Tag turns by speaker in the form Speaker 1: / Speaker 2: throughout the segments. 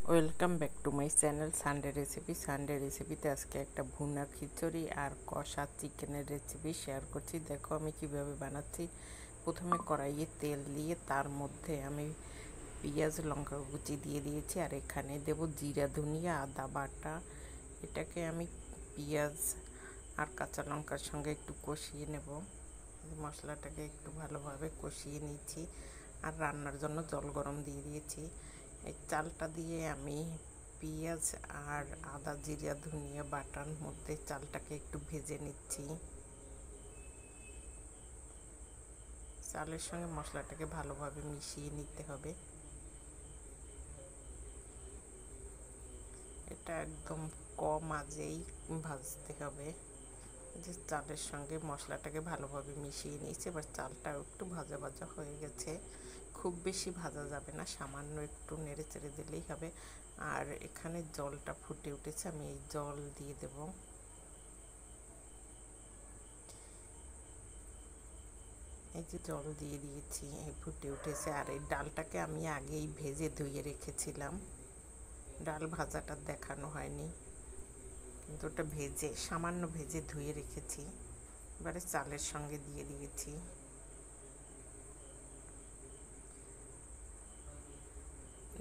Speaker 1: Welcome back to my channel Sunday রেসিপিতে আজকে একটা ভুনা খিচুড়ি আর কষা চিকেনের রেসিপি শেয়ার করছি। দেখো আমি কিভাবে বানাচ্ছি। প্রথমে কড়াইয়ে তেল দিয়ে তার মধ্যে আমি পেঁয়াজ লঙ্কা কুচি দিয়ে দিয়েছি, আর এখানে দেব জিরা ধনিয়া আদা বাটা। এটাকে আমি পেঁয়াজ আর কাঁচা লঙ্কার সঙ্গে একটু কষিয়ে নেব। মশলাটাকে একটু ভালোভাবে কষিয়ে নিচ্ছি, আর রান্নার জন্য জল গরম দিয়ে দিয়েছি। এই চালটা দিয়ে আমি পেঁয়াজ আর আদা জিরা ধনিয়া বাটার মধ্যে চালটাকে একটু ভেজে নিচ্ছি। চালের সঙ্গে মশলাটাকে ভালোভাবে মিশিয়ে নিতে হবে। এটা একদম কম আঁচেই ভাজতে হবে। যে চালের সঙ্গে মশলাটাকে ভালোভাবে মিশিয়ে নিয়েছি। এবার চালটাও একটু ভাজা ভাজা হয়ে গেছে, খুব বেশি ভাজা যাবে না, সামান্য একটু নেড়ে চেড়ে দিলেই হবে। আর এখানে জলটা ফুটে উঠেছে, আমি এই জল দিয়ে দেব। এই যে জল দিয়ে দিয়েছি, এই ফুটে উঠেছে। আর এই ডালটাকে আমি আগেই ভেজে ধুয়ে রেখেছিলাম, ডাল ভাজাটা দেখানো হয়নি, কিন্তু ওটা ভেজে সামান্য ভেজে ধুয়ে রেখেছি। এবারে চালের সঙ্গে দিয়ে দিয়েছি।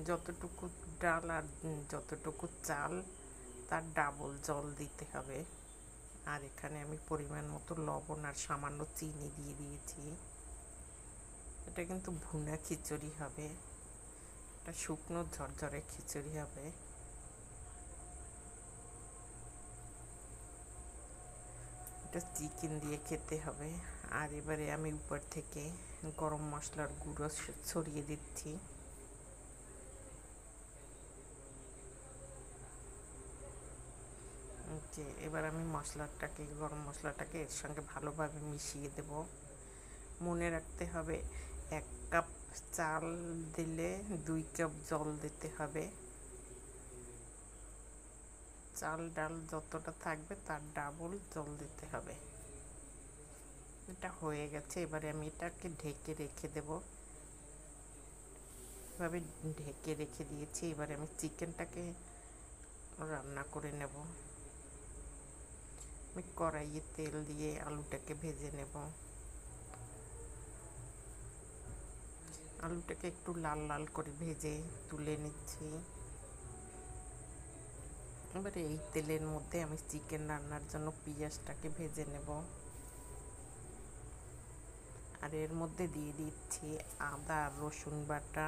Speaker 1: যতটুকু ডাল আর যতটুকু চাল তার ডাবল জল দিতে হবে। আর এখানে আমি পরিমাণ মতো লবণ আর সামান্য চিনি দিয়ে দিয়েছি। এটা কিন্তু ভুনা খিচুড়ি হবে, এটা শুকনো ঝরঝরে খিচুড়ি হবে। এটা চিকেন দিয়ে খেতে হবে। আর এবারে আমি উপর থেকে গরম মশলার গুঁড়ো ছড়িয়ে দিচ্ছি। যে এবার আমি গরম মশলাটাকে এর সঙ্গে ভালোভাবে মিশিয়ে দেব। মনে রাখতে হবে 1 কাপ চাল দিলে 2 কাপ জল দিতে হবে। চাল ডাল যতটা থাকবে তার ডাবল জল দিতে হবে। এটা হয়ে গেছে, এবারে আমি এটাকে ঢেকে রেখে দেব। এভাবে ঢেকে রেখে দিয়েছি। এবারে আমি চিকেনটাকে রান্না করে নেব। আমি কড়াইয়ে তেল দিয়ে আলুটাকে ভেজে নেব। আলুটাকে একটু লাল লাল করে ভেজে তুলে নিচ্ছি। এবারে এই তেলের মধ্যে আমি চিকেন রান্নার জন্য পেঁয়াজটাকে ভেজে নেব। আর এর মধ্যে দিয়ে দিচ্ছি আদা আর রসুন বাটা,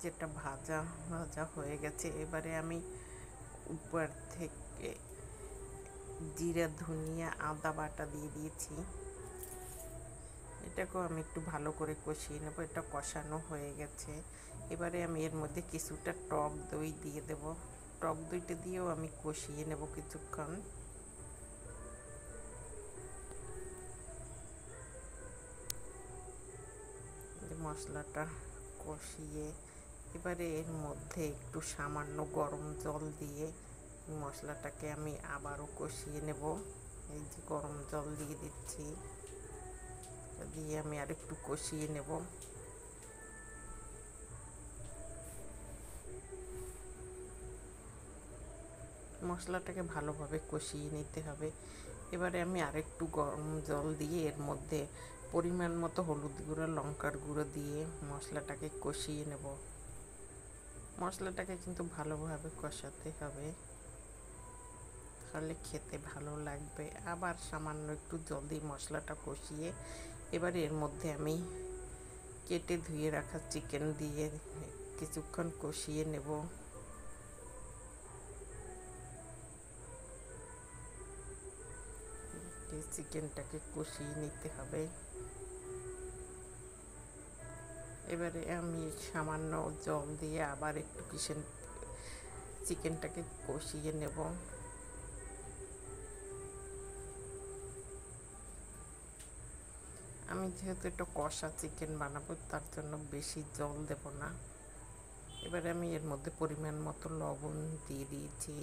Speaker 1: যেটা ভাজা ভাজা হয়ে গেছে। এবারে আমি উপর থেকে জিরা ধনিয়া আদা বাটা দিয়ে দিয়েছি। এটাকেও আমি একটু ভালো করে কষিয়ে নেব। এটা কষানো হয়ে গেছে। এবারে আমি এর মধ্যে কিছুটা টক দই দিয়ে দেব। টক দইটা দিয়েও আমি কষিয়ে নেব কিছুক্ষণ। মশলাটা কষিয়ে এবারে এর মধ্যে একটু সামান্য গরম জল দিয়ে মশলাটাকে আমি আবারও কষিয়ে নেব। এই যে গরম জল দিয়ে দিচ্ছি, দিয়ে আমি আর একটু কষিয়ে নেব। মশলাটাকে ভালোভাবে কষিয়ে নিতে হবে। এবারে আমি আরেকটু গরম জল দিয়ে এর মধ্যে পরিমাণ মতো হলুদ গুঁড়ো লঙ্কার গুঁড়ো দিয়ে মশলাটাকে কষিয়ে নেব। মশলাটাকে কিন্তু ভালোভাবে কষাতে হবে, তাহলে খেতে ভালো লাগবে। আবার সামান্য একটু জল দিয়ে মশলাটা কষিয়ে এবারে এর মধ্যে আমি কেটে ধুয়ে রাখা চিকেন দিয়ে কিছুক্ষণ কষিয়ে নেব। চিকেনটাকে কষিয়ে নিতে হবে। এবারে আমি সামান্য জল দিয়ে আবার একটু চিকেনটাকে কষিয়ে নেব। আমি যেহেতু একটা কষা চিকেন বানাবো, তার জন্য বেশি জল দেব না। এবারে আমি এর মধ্যে পরিমাণ মতো লবণ দিয়ে দিয়েছি।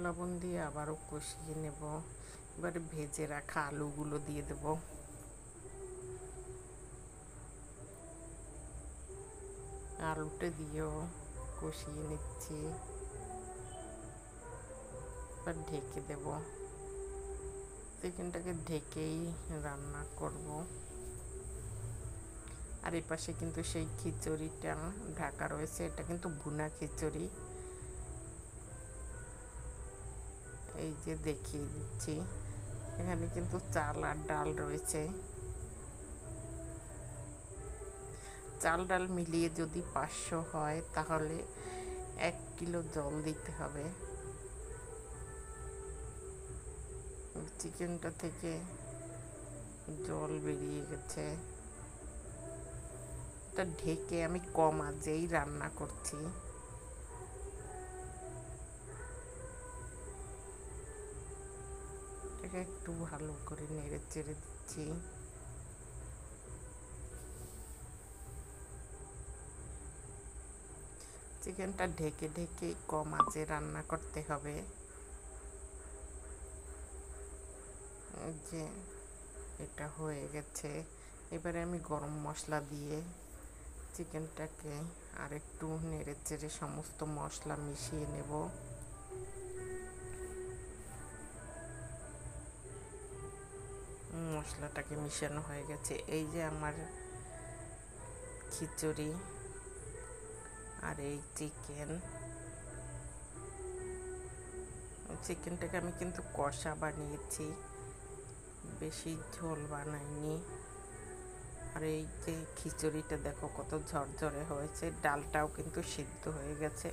Speaker 1: লবণ দিয়ে আবারও কষিয়ে নেব। এবারে ভেজে রাখা আলুগুলো দিয়ে দেব। আলুটা দিয়েও কষিয়ে নিচ্ছি, এবার ঢেকে দেব। চিকেনটাকে ঢেকেই রান্না করব। আর এই পাশে কিন্তু সেই খিচুড়িটা ঢাকা রয়েছে, এটা কিন্তু ভুনা খিচুড়ি। এই যে দেখিয়ে দিচ্ছি, এখানে কিন্তু চাল আর ডাল রয়েছে। চাল ডাল মিলিয়ে যদি 500 হয় তাহলে 1 কিলো জল দিতে হবে। চিকেনটা থেকে জল বেরিয়ে গেছে। এটা ঢেকে আমি কম আঁচেই রান্না করছি। এটাকে একটু ভালো করে নেড়ে চেড়ে দিচ্ছি। চিকেনটা ঢেকে ঢেকে কম আঁচে রান্না করতে হবে। যে এটা হয়ে গেছে, এবারে আমি গরম মশলা দিয়ে চিকেনটাকে আরেকটু নেড়ে চেড়ে সমস্ত মশলা মিশিয়ে নেব। মশলাটাকে মিশানো হয়ে গেছে। এই যে আমার খিচুড়ি আর এই চিকেনটাকে আমি কিন্তু কষা বানিয়েছি, বেশি ঝোল বানাইনি। আর এই যে খিচুড়িটা দেখো কত ঝরঝরে হয়েছে, ডালটাও কিন্তু সিদ্ধ হয়ে গেছে,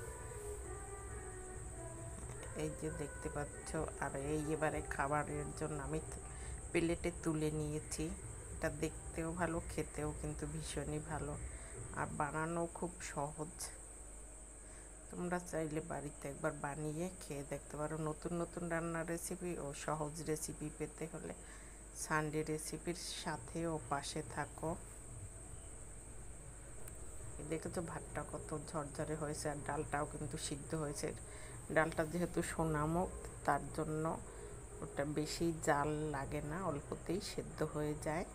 Speaker 1: এই যে দেখতে পাচ্ছ। আর এই এবারে খাবারের জন্য আমি প্লেটে তুলে নিয়েছি। এটা দেখতেও ভালো, খেতেও কিন্তু ভীষণই ভালো, আর বানানো খুব সহজ। তোমরা চাইলে বাড়িতে একবার বানিয়ে খেয়ে দেখতে পারো। নতুন নতুন রান্নার রেসিপি ও সহজ রেসিপি পেতে হলে সানডে রেসিপির সাথে ও পাশে থাকো। দেখেছো ভাতটা কত ঝরঝরে হয়েছে, আর ডালটাও কিন্তু সিদ্ধ হয়েছে। ডালটা যেহেতু সোনামুখ, তার জন্য ওটা বেশি জাল লাগে না, অল্পতেই সেদ্ধ হয়ে যায়।